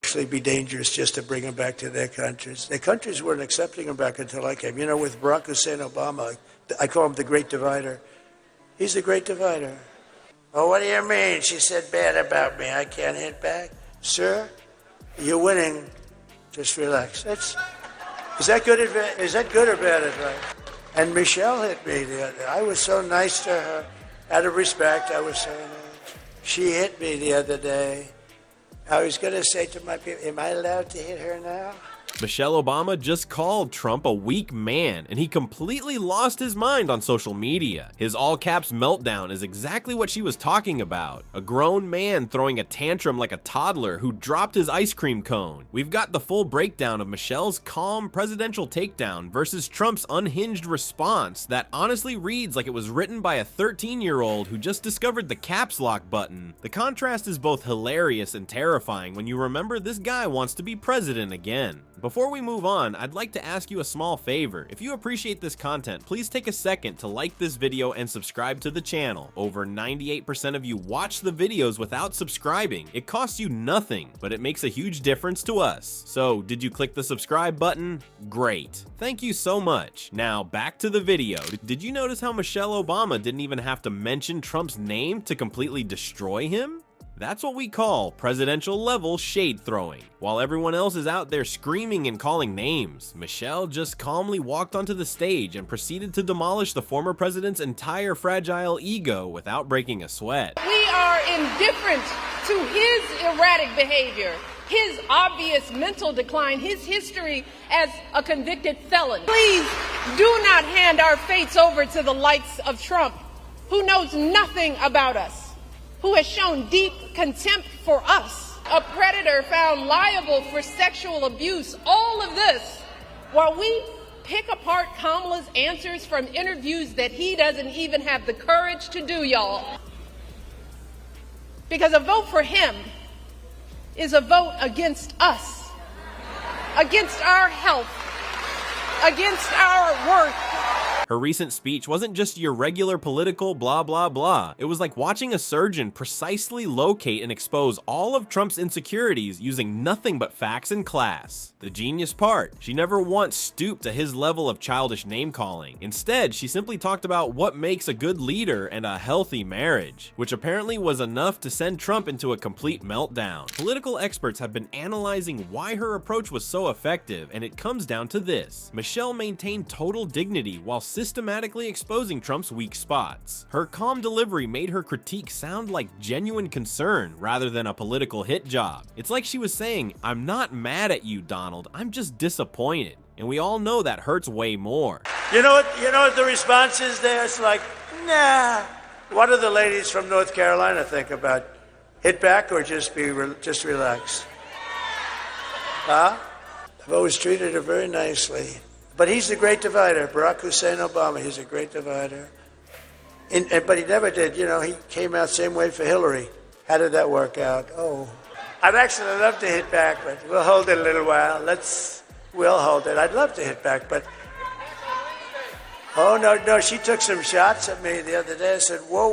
actually be dangerous just to bring them back to their countries. Their countries weren't accepting them back until I came. You know, with Barack Hussein Obama, I call him the Great Divider. He's the Great Divider. Oh, what do you mean? She said bad about me. I can't hit back. Sir, you're winning. Just relax. Is that good or bad advice? And Michelle hit me the other day. I was so nice to her. Out of respect, I was so nice. She hit me the other day. I was going to say to my people, am I allowed to hit her now? Michelle Obama just called Trump a weak man, and he completely lost his mind on social media. His all-caps meltdown is exactly what she was talking about. A grown man throwing a tantrum like a toddler who dropped his ice cream cone. We've got the full breakdown of Michelle's calm presidential takedown versus Trump's unhinged response that honestly reads like it was written by a 13-year-old who just discovered the caps lock button. The contrast is both hilarious and terrifying when you remember this guy wants to be president again. Before we move on, I'd like to ask you a small favor. If you appreciate this content, please take a second to like this video and subscribe to the channel. Over 98% of you watch the videos without subscribing. It costs you nothing, but it makes a huge difference to us. So, did you click the subscribe button? Great. Thank you so much. Now, back to the video. Did you notice how Michelle Obama didn't even have to mention Trump's name to completely destroy him? That's what we call presidential level shade throwing. While everyone else is out there screaming and calling names, Michelle just calmly walked onto the stage and proceeded to demolish the former president's entire fragile ego without breaking a sweat. We are indifferent to his erratic behavior, his obvious mental decline, his history as a convicted felon. Please do not hand our fates over to the likes of Trump, who knows nothing about us, who has shown deep contempt for us, a predator found liable for sexual abuse. All of this while we pick apart Kamala's answers from interviews that he doesn't even have the courage to do, y'all. Because a vote for him is a vote against us, against our health, against our worth. Her recent speech wasn't just your regular political blah blah blah. It was like watching a surgeon precisely locate and expose all of Trump's insecurities using nothing but facts and class. The genius part, she never once stooped to his level of childish name-calling. Instead, she simply talked about what makes a good leader and a healthy marriage, which apparently was enough to send Trump into a complete meltdown. Political experts have been analyzing why her approach was so effective, and it comes down to this. Michelle maintained total dignity while systematically exposing Trump's weak spots. Her calm delivery made her critique sound like genuine concern rather than a political hit job. It's like she was saying, "I'm not mad at you, Donald, I'm just disappointed." And we all know that hurts way more. You know what the response is there? It's like, nah. What do the ladies from North Carolina think about hit back or just relax? Huh? I've always treated her very nicely. But he's the great divider. Barack Hussein Obama, he's a great divider. But he never did, he came out same way for Hillary. How did that work out? Oh. I'd actually love to hit back, but we'll hold it a little while. We'll hold it. I'd love to hit back, but... Oh, no, she took some shots at me the other day. I said, whoa,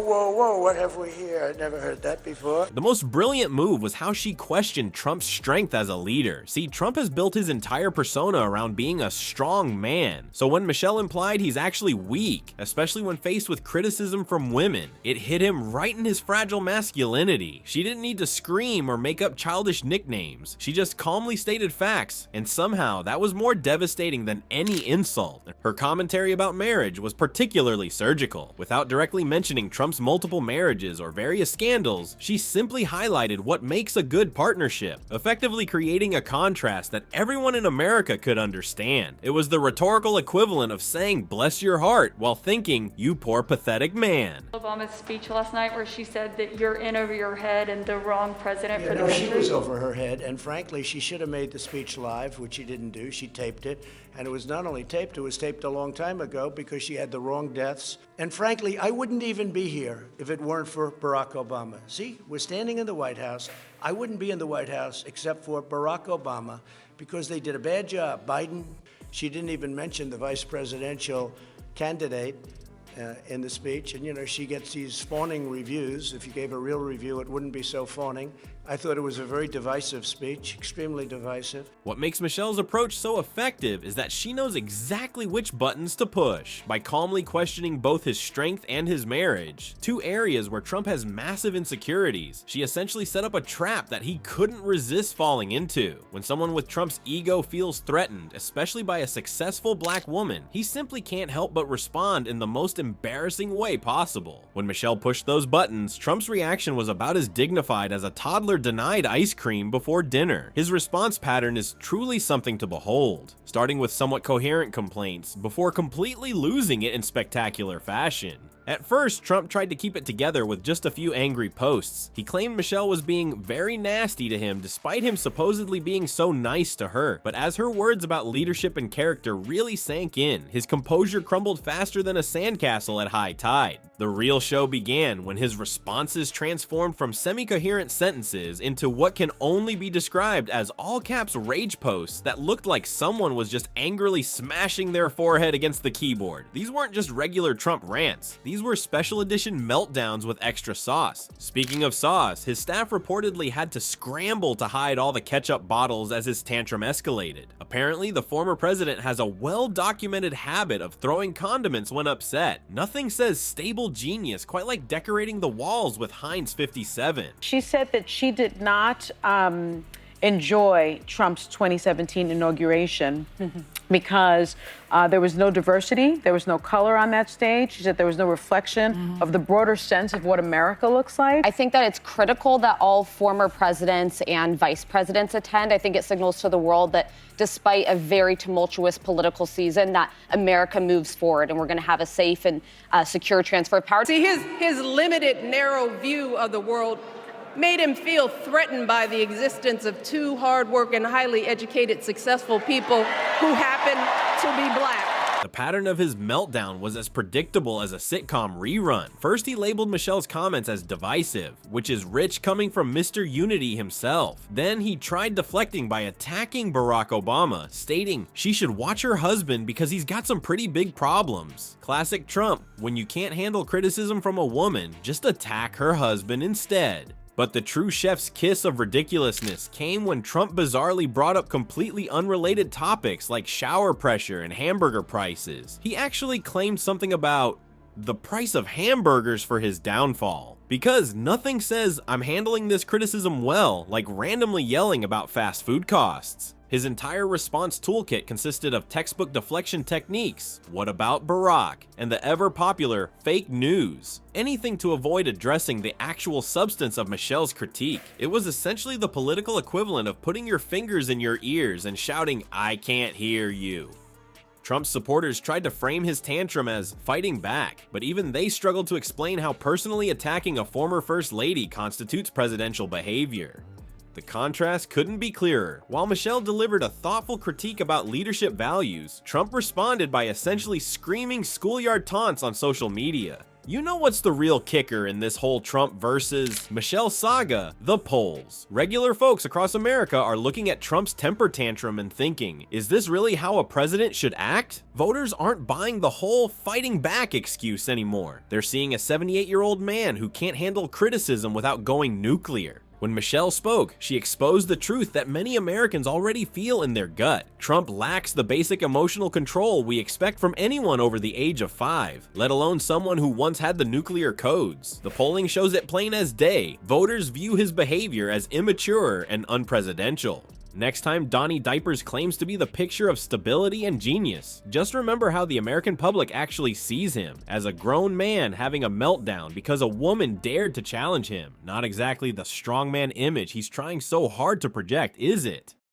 what have we here? I'd never heard that before. The most brilliant move was how she questioned Trump's strength as a leader. See, Trump has built his entire persona around being a strong man. So when Michelle implied he's actually weak, especially when faced with criticism from women, it hit him right in his fragile masculinity. She didn't need to scream or make up childish nicknames. She just calmly stated facts, and somehow that was more devastating than any insult. Her commentary about marriage was particularly surgical. Without directly mentioning Trump's multiple marriages or various scandals, she simply highlighted what makes a good partnership, effectively creating a contrast that everyone in America could understand. It was the rhetorical equivalent of saying "bless your heart" while thinking, "you poor pathetic man." Obama's speech last night where she said that you're in over your head and the wrong president for the country. She was over her head, and frankly, she should have made the speech live, which she didn't do. She taped it, and it was not only taped, it was taped a long time ago because she had the wrong deaths. And frankly, I wouldn't even be here if it weren't for Barack Obama. See, we're standing in the White House. I wouldn't be in the White House except for Barack Obama because they did a bad job. Biden, she didn't even mention the vice presidential candidate in the speech. And, she gets these fawning reviews. If you gave a real review, it wouldn't be so fawning. I thought it was a very divisive speech, extremely divisive. What makes Michelle's approach so effective is that she knows exactly which buttons to push by calmly questioning both his strength and his marriage, two areas where Trump has massive insecurities. She essentially set up a trap that he couldn't resist falling into. When someone with Trump's ego feels threatened, especially by a successful black woman, he simply can't help but respond in the most embarrassing way possible. When Michelle pushed those buttons, Trump's reaction was about as dignified as a toddler denied ice cream before dinner. His response pattern is truly something to behold, starting with somewhat coherent complaints before completely losing it in spectacular fashion. At first, Trump tried to keep it together with just a few angry posts. He claimed Michelle was being very nasty to him despite him supposedly being so nice to her. But as her words about leadership and character really sank in, his composure crumbled faster than a sandcastle at high tide. The real show began when his responses transformed from semi-coherent sentences into what can only be described as all-caps rage posts that looked like someone was just angrily smashing their forehead against the keyboard. These weren't just regular Trump rants. These were special edition meltdowns with extra sauce. Speaking of sauce, his staff reportedly had to scramble to hide all the ketchup bottles as his tantrum escalated. Apparently, the former president has a well-documented habit of throwing condiments when upset. Nothing says stable genius quite like decorating the walls with Heinz 57. She said that she did not enjoy Trump's 2017 inauguration because there was no diversity, there was no color on that stage. She said there was no reflection of the broader sense of what America looks like. I think that it's critical that all former presidents and vice presidents attend. I think it signals to the world that despite a very tumultuous political season, that America moves forward and we're going to have a safe and secure transfer of power. See, his limited, narrow view of the world made him feel threatened by the existence of two hard-working, highly educated, successful people who happen to be black. The pattern of his meltdown was as predictable as a sitcom rerun. First, he labeled Michelle's comments as divisive, which is rich coming from Mr. Unity himself. Then he tried deflecting by attacking Barack Obama, stating she should watch her husband because he's got some pretty big problems. Classic Trump, when you can't handle criticism from a woman, just attack her husband instead. But the true chef's kiss of ridiculousness came when Trump bizarrely brought up completely unrelated topics like shower pressure and hamburger prices. He actually claimed something about the price of hamburgers for his downfall. Because nothing says I'm handling this criticism well like randomly yelling about fast food costs. His entire response toolkit consisted of textbook deflection techniques, what about Barack, and the ever-popular fake news. Anything to avoid addressing the actual substance of Michelle's critique. It was essentially the political equivalent of putting your fingers in your ears and shouting, "I can't hear you." Trump's supporters tried to frame his tantrum as fighting back, but even they struggled to explain how personally attacking a former first lady constitutes presidential behavior. The contrast couldn't be clearer. While Michelle delivered a thoughtful critique about leadership values, Trump responded by essentially screaming schoolyard taunts on social media. You know what's the real kicker in this whole Trump versus Michelle saga? The polls. Regular folks across America are looking at Trump's temper tantrum and thinking, is this really how a president should act? Voters aren't buying the whole fighting back excuse anymore. They're seeing a 78-year-old man who can't handle criticism without going nuclear. When Michelle spoke, she exposed the truth that many Americans already feel in their gut. Trump lacks the basic emotional control we expect from anyone over the age of 5, let alone someone who once had the nuclear codes. The polling shows it plain as day. Voters view his behavior as immature and unpresidential. Next time Donnie Diapers claims to be the picture of stability and genius, just remember how the American public actually sees him, as a grown man having a meltdown because a woman dared to challenge him. Not exactly the strongman image he's trying so hard to project, is it?